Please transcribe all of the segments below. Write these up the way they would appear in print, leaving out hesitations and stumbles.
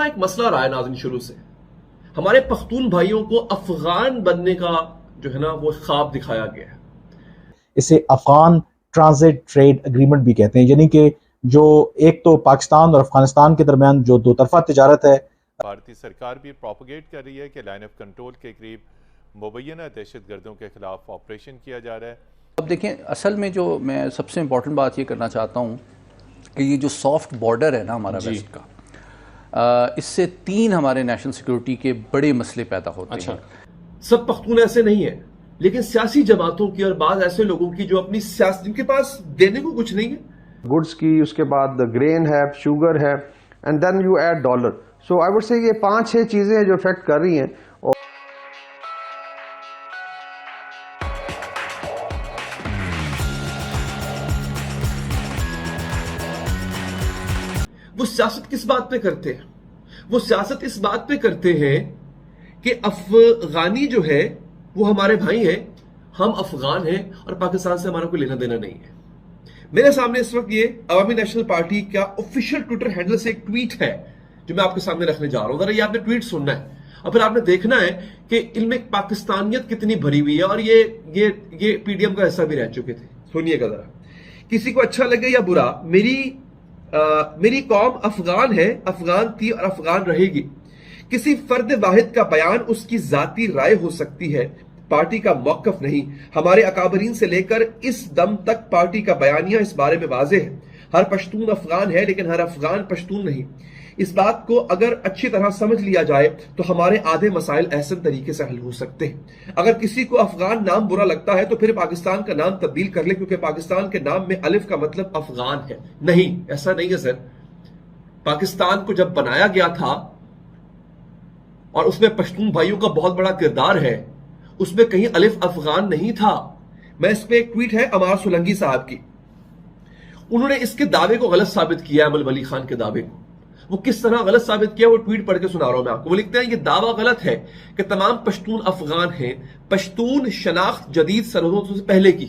یہاں ایک مسئلہ رہا ہے ناظرین شروع سے. ہمارے پختون بھائیوں کو افغان بننے کا جو ہے نا وہ خواب دکھایا گیا ہے. اسے افغان ٹرانزٹ ٹریڈ اگریمنٹ بھی کہتے ہیں، یعنی کہ جو ایک تو پاکستان اور افغانستان کے درمیان جو دو طرفہ تجارت ہے. بھارتی سرکار بھی پروپیگیٹ کر رہی ہے کہ لائن آف کنٹرول کے قریب مبینہ دہشت گردوں کے خلاف آپریشن کیا جا رہا ہے. اب دیکھیں، اصل میں جو میں سب سے امپورٹنٹ بات یہ کرنا چاہتا ہوں کہ یہ جو سافٹ بارڈر ہے نا ہمارا ویسٹ کا، اس سے 3 ہمارے نیشنل سیکورٹی کے بڑے مسئلے پیدا ہوتے ہیں. سب پختون ایسے نہیں ہیں، لیکن سیاسی جماعتوں کی اور بعض ایسے لوگوں کی جو اپنی جن کے پاس دینے کو کچھ نہیں ہے، گڈز کی، اس کے بعد گرین ہے، شوگر ہے، and then you add dollar. So I would سے یہ 5-6 چیزیں ہیں جو افیکٹ کر رہی ہیں. وہ سیاست کس بات پہ کرتے ہیں؟ وہ سیاست اس بات پہ کرتے ہیں کہ افغانی جو ہے وہ ہمارے بھائی ہیں، ہم افغان ہیں اور پاکستان سے ہمارا کوئی لینا دینا نہیں ہے. میرے سامنے اس وقت یہ عوامی نیشنل پارٹی کا آفیشیل ٹویٹر ہینڈل سے ایک ٹویٹ ہے جو میں آپ کے سامنے رکھنے جا رہا ہوں. ذرا یہ آپ نے ٹویٹ سننا ہے اور پھر آپ نے دیکھنا ہے کہ ان میں پاکستانیت کتنی بھری ہوئی ہے، اور یہ پی ڈی ایم کا حصہ بھی رہ چکے تھے. سنیے گا ذرا. کسی کو اچھا لگے یا برا، میری قوم افغان ہے، افغان تھی اور افغان رہے گی. کسی فرد واحد کا بیان اس کی ذاتی رائے ہو سکتی ہے، پارٹی کا موقف نہیں. ہمارے اکابرین سے لے کر اس دم تک پارٹی کا بیانیہ اس بارے میں واضح ہے. ہر پشتون افغان ہے لیکن ہر افغان پشتون نہیں. اس بات کو اگر اچھی طرح سمجھ لیا جائے تو ہمارے آدھے مسائل احسن طریقے سے حل ہو سکتے ہیں. اگر کسی کو افغان نام برا لگتا ہے تو پھر پاکستان کا نام تبدیل کر لے، کیونکہ پاکستان کے نام میں الف کا مطلب افغان ہے. نہیں، ایسا نہیں ہے سر. پاکستان کو جب بنایا گیا تھا اور اس میں پشتون بھائیوں کا بہت بڑا کردار ہے، اس میں کہیں الف افغان نہیں تھا. میں اس پہ ایک ٹویٹ ہے عمار سولنگی صاحب کی، انہوں نے اس کے دعوے کو غلط ثابت کیا ہے. امل ولی خان کے دعوے کو وہ کس طرح غلط ثابت کیا، وہ ٹویٹ پڑھ کے سنا رہا ہوں میں آپ کو. وہ لکھتے ہیں یہ دعویٰ غلط ہے کہ تمام پشتون افغان ہیں. پشتون شناخت جدید سرحدوں سے پہلے کی،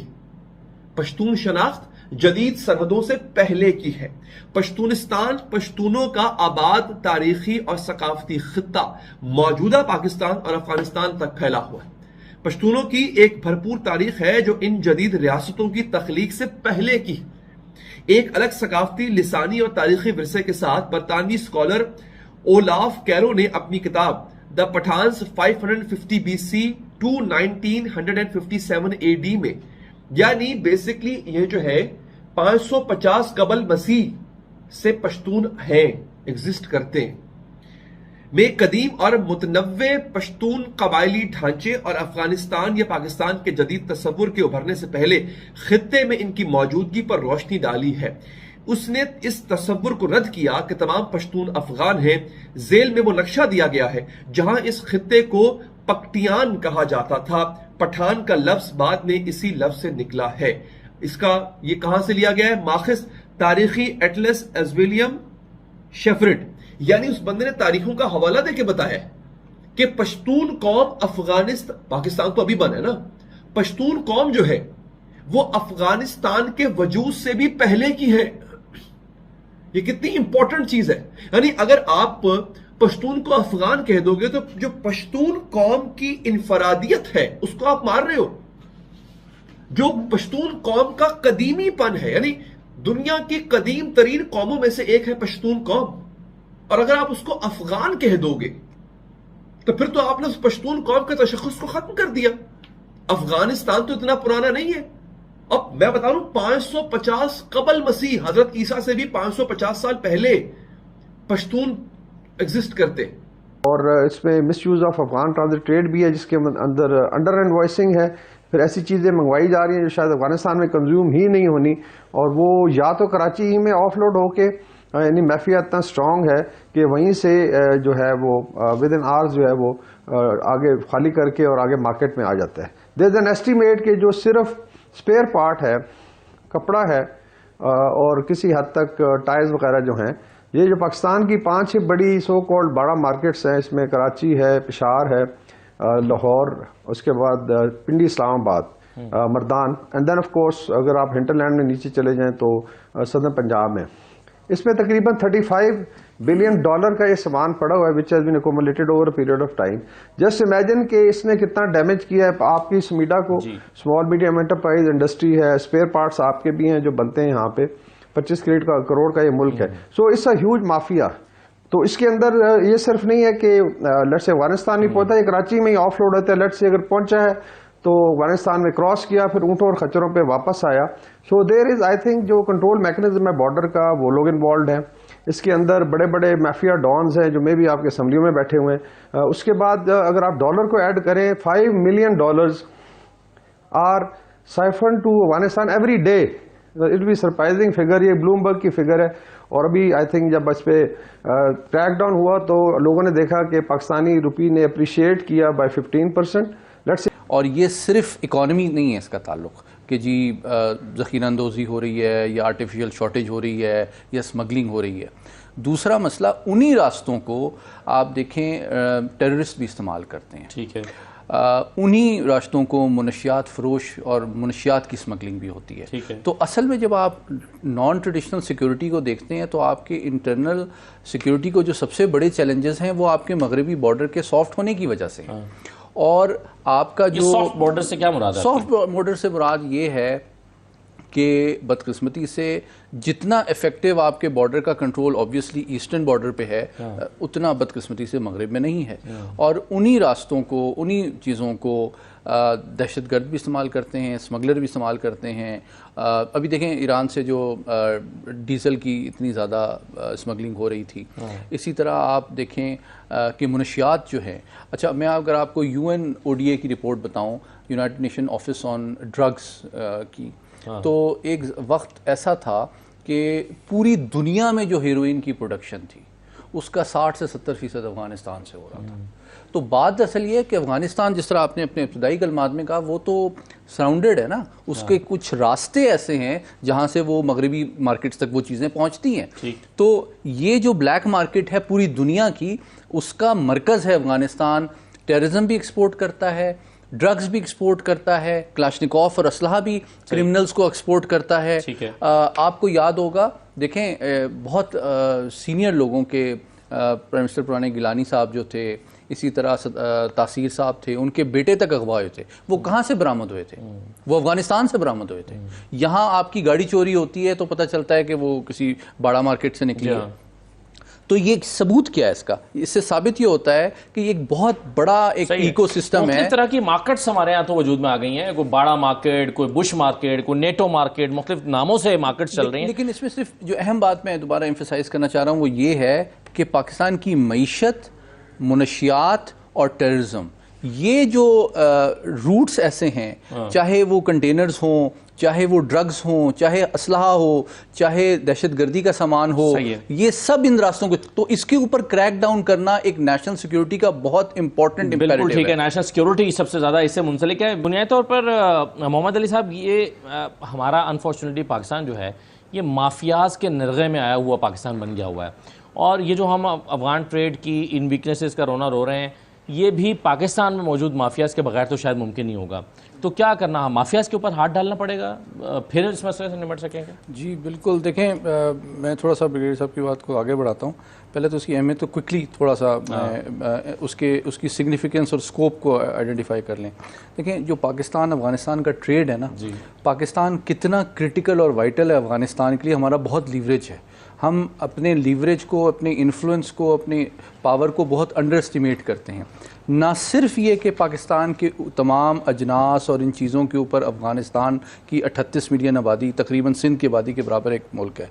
پشتون شناخت جدید سرحدوں سے پہلے کی ہے. پشتونستان پشتونوں کا آباد تاریخی اور ثقافتی خطہ موجودہ پاکستان اور افغانستان تک پھیلا ہوا ہے. پشتونوں کی ایک بھرپور تاریخ ہے جو ان جدید ریاستوں کی تخلیق سے پہلے کی. ایک الگ ثقافتی، لسانی اور تاریخی ورثے کے ساتھ برطانوی اسکالر اولاف کیرو نے اپنی کتاب دا پٹھانس 550 BC to 1957 AD میں، یعنی بیسکلی یہ جو ہے 550 قبل مسیح سے پشتون ہیں، ایگزسٹ کرتے ہیں، میں قدیم اور متنوع پشتون قبائلی ڈھانچے اور افغانستان یا پاکستان کے جدید تصور کے ابھرنے سے پہلے خطے میں ان کی موجودگی پر روشنی ڈالی ہے. اس نے اس تصور کو رد کیا کہ تمام پشتون افغان ہیں. ذیل میں وہ نقشہ دیا گیا ہے جہاں اس خطے کو پکتیان کہا جاتا تھا. پٹھان کا لفظ بعد میں اسی لفظ سے نکلا ہے. اس کا یہ کہاں سے لیا گیا ہے؟ ماخذ تاریخی ایٹلس ایزویلیم شیفرڈ، یعنی اس بندے نے تاریخوں کا حوالہ دے کے بتایا کہ پشتون قوم پاکستان تو ابھی بنا ہے نا، پشتون قوم جو ہے وہ افغانستان کے وجود سے بھی پہلے کی ہے. یہ کتنی امپورٹنٹ چیز ہے. یعنی اگر آپ پشتون کو افغان کہہ دو گے تو جو پشتون قوم کی انفرادیت ہے اس کو آپ مار رہے ہو. جو پشتون قوم کا قدیمی پن ہے، یعنی دنیا کی قدیم ترین قوموں میں سے ایک ہے پشتون قوم، اور اگر آپ اس کو افغان کہہ دو گے تو پھر تو آپ نے اس پشتون قوم کے تشخص کو ختم کر دیا. افغانستان تو اتنا پرانا نہیں ہے. اب میں بتا رہا ہوں 550 قبل مسیح، حضرت عیسیٰ سے بھی 550 سال پہلے پشتون ایگزسٹ کرتے. اور اس میں misuse of Afghan transit trade بھی ہے جس کے اندر انڈر انوائسنگ ہے. پھر ایسی چیزیں منگوائی جا رہی ہیں جو شاید افغانستان میں کنزیوم ہی نہیں ہونی، اور وہ یا تو کراچی ہی میں آف لوڈ ہو کے، یعنی مافیا اتنا اسٹرانگ ہے کہ وہیں سے جو ہے وہ ود ان آورز جو ہے وہ آگے خالی کر کے اور آگے مارکیٹ میں آ جاتا ہے. دیر از این ایسٹیمیٹ کہ جو صرف اسپیئر پارٹ ہے، کپڑا ہے اور کسی حد تک ٹائرز وغیرہ جو ہیں، یہ جو پاکستان کی 5-6 بڑی سو کالڈ بڑا مارکیٹس ہیں، اس میں کراچی ہے، پشاور ہے، لاہور، اس کے بعد پنڈی، اسلام آباد، مردان، اینڈ دین آف کورس اگر آپ ہنٹر لینڈ میں نیچے چلے جائیں تو سدرن پنجاب میں. اس میں تقریباً $35 بلین کا یہ سامان پڑا ہوا ہے which has been accumulated over a period of time. Just imagine کہ اس نے کتنا ڈیمیج کیا ہے آپ کی سمیڈا کو. اسمال میڈیم انٹرپرائز انڈسٹری ہے, اسپیئر پارٹس آپ کے بھی ہیں جو بنتے ہیں یہاں پہ. 25 کروڑ کا یہ ملک ہے. So it's a huge mafia. تو اس کے اندر یہ صرف نہیں ہے کہ لیٹس سے افغانستان نہیں پہنچتا, یہ کراچی میں ہی آف لوڈ ہوتا ہے. لیٹس سے اگر پہنچا ہے تو افغانستان میں کراس کیا, پھر اونٹوں اور خچروں پہ واپس آیا. سو دیر از آئی تھنک جو کنٹرول میکنزم ہے بارڈر کا وہ لوگ انوالوڈ ہیں. اس کے اندر بڑے بڑے مافیا ڈانز ہیں جو میں بھی آپ کے اسمبلیوں میں بیٹھے ہوئے ہیں. اس کے بعد اگر آپ ڈالر کو ایڈ کریں, $5 million are siphon to Afghanistan every day. It be surprising figure, یہ بلومبرگ کی فگر ہے. اور ابھی آئی تھنک جب اس پہ کریک ڈاؤن ہوا تو لوگوں نے دیکھا کہ پاکستانی روپی نے اپریشیٹ کیا بائی 15%. اور یہ صرف اکانومی نہیں ہے اس کا تعلق کہ جی ذخیرہ اندوزی ہو رہی ہے یا آرٹیفیشل شارٹیج ہو رہی ہے یا اسمگلنگ ہو رہی ہے. دوسرا مسئلہ انہی راستوں کو آپ دیکھیں ٹیررسٹ بھی استعمال کرتے ہیں. ٹھیک ہے. انہی راستوں کو منشیات فروش اور منشیات کی اسمگلنگ بھی ہوتی ہے. تو اصل میں جب آپ نان ٹریڈیشنل سیکیورٹی کو دیکھتے ہیں تو آپ کے انٹرنل سیکیورٹی کو جو سب سے بڑے چیلنجز ہیں وہ آپ کے مغربی بارڈر کے سافٹ ہونے کی وجہ سے ہیں. اور آپ کا جو سافٹ بارڈر سے کیا مراد ہے؟ سافٹ بارڈر سے مراد یہ ہے کہ بدقسمتی سے جتنا افیکٹو آپ کے بارڈر کا کنٹرول آبویسلی ایسٹرن بارڈر پہ ہے اتنا بدقسمتی سے مغرب میں نہیں ہے. اور انہی راستوں کو, انہی چیزوں کو دہشت گرد بھی استعمال کرتے ہیں, اسمگلر بھی استعمال کرتے ہیں. ابھی دیکھیں ایران سے جو ڈیزل کی اتنی زیادہ اسمگلنگ ہو رہی تھی, اسی طرح آپ دیکھیں کہ منشیات جو ہیں. اچھا میں اگر آپ کو UNODA کی رپورٹ بتاؤں, United nation office on drugs کی, تو ایک وقت ایسا تھا کہ پوری دنیا میں جو ہیروئن کی پروڈکشن تھی اس کا 60 سے 70% افغانستان سے ہو رہا تھا. تو بات اصل یہ ہے کہ افغانستان جس طرح آپ نے اپنے ابتدائی کلمات میں کہا وہ تو سراؤنڈڈ ہے نا, اس کے کچھ راستے ایسے ہیں جہاں سے وہ مغربی مارکیٹس تک وہ چیزیں پہنچتی ہیں. تو یہ جو بلیک مارکیٹ ہے پوری دنیا کی, اس کا مرکز ہے افغانستان. ٹیررزم بھی ایکسپورٹ کرتا ہے, ڈرگز بھی ایکسپورٹ کرتا ہے, کلاشنکوف اور اسلحہ بھی کرمنلز کو ایکسپورٹ کرتا ہے. آپ کو یاد ہوگا دیکھیں بہت سینئر لوگوں کے, پرائم منسٹر پرانے گیلانی صاحب جو تھے, اسی طرح تاثیر صاحب تھے, ان کے بیٹے تک اغوا ہوئے تھے. وہ کہاں سے برآمد ہوئے تھے؟ وہ افغانستان سے برآمد ہوئے تھے. یہاں آپ کی گاڑی چوری ہوتی ہے تو پتہ چلتا ہے کہ وہ کسی باڑا مارکیٹ سے نکلی ہے. تو یہ ثبوت کیا ہے اس کا؟ اس سے ثابت یہ ہوتا ہے کہ یہ ایک بہت بڑا ایک ایکو سسٹم ہے. مختلف طرح کی مارکیٹس ہمارے یہاں تو وجود میں آ گئی ہیں, کوئی باڑا مارکیٹ, کوئی بش مارکیٹ, کوئی نیٹو مارکیٹ, مختلف ناموں سے مارکیٹس چل رہی ہیں. لیکن اس میں صرف جو اہم بات میں دوبارہ ایمفسائز کرنا چاہ رہا ہوں وہ یہ ہے کہ پاکستان کی معیشت, منشیات اور ٹیررزم, یہ جو روٹس ایسے ہیں, چاہے وہ کنٹینرز ہوں, چاہے وہ ڈرگز ہوں, چاہے اسلحہ ہو, چاہے دہشت گردی کا سامان ہو, یہ سب ان راستوں کو, تو اس کے اوپر کریک ڈاؤن کرنا ایک نیشنل سیکیورٹی کا بہت امپورٹنٹ امپیریٹو ہے. بالکل ٹھیک ہے, نیشنل سیکیورٹی سب سے زیادہ اس سے منسلک ہے. بنیادی طور پر محمد علی صاحب, یہ ہمارا انفارچونیٹلی پاکستان جو ہے یہ مافیاز کے نرغے میں آیا ہوا پاکستان بن گیا ہوا ہے. اور یہ جو ہم افغان ٹریڈ کی ان ویکنیسز کا رونا رو رہے ہیں, یہ بھی پاکستان میں موجود مافیاز کے بغیر تو شاید ممکن نہیں ہوگا. تو کیا کرنا ہے, مافیاز کے اوپر ہاتھ ڈالنا پڑے گا, پھر اس مسئلے سے نمٹ سکیں گے؟ جی بالکل. دیکھیں میں تھوڑا سا بریگیڈیئر صاحب کی بات کو آگے بڑھاتا ہوں. پہلے تو اس کی اہمیت تو کوئکلی تھوڑا سا اس کی سگنیفیکنس اور اسکوپ کو آئیڈینٹیفائی کر لیں. دیکھیں جو پاکستان افغانستان کا ٹریڈ ہے نا, پاکستان کتنا کرٹیکل اور وائٹل ہے افغانستان کے لیے, ہمارا بہت لیوریج ہے. ہم اپنے لیوریج کو, اپنے انفلوئنس کو, اپنی پاور کو بہت انڈر اسٹیمیٹ کرتے ہیں. نہ صرف یہ کہ پاکستان کے تمام اجناس اور ان چیزوں کے اوپر افغانستان کی 38 ملین آبادی, تقریباً سندھ کی آبادی کے برابر ایک ملک ہے.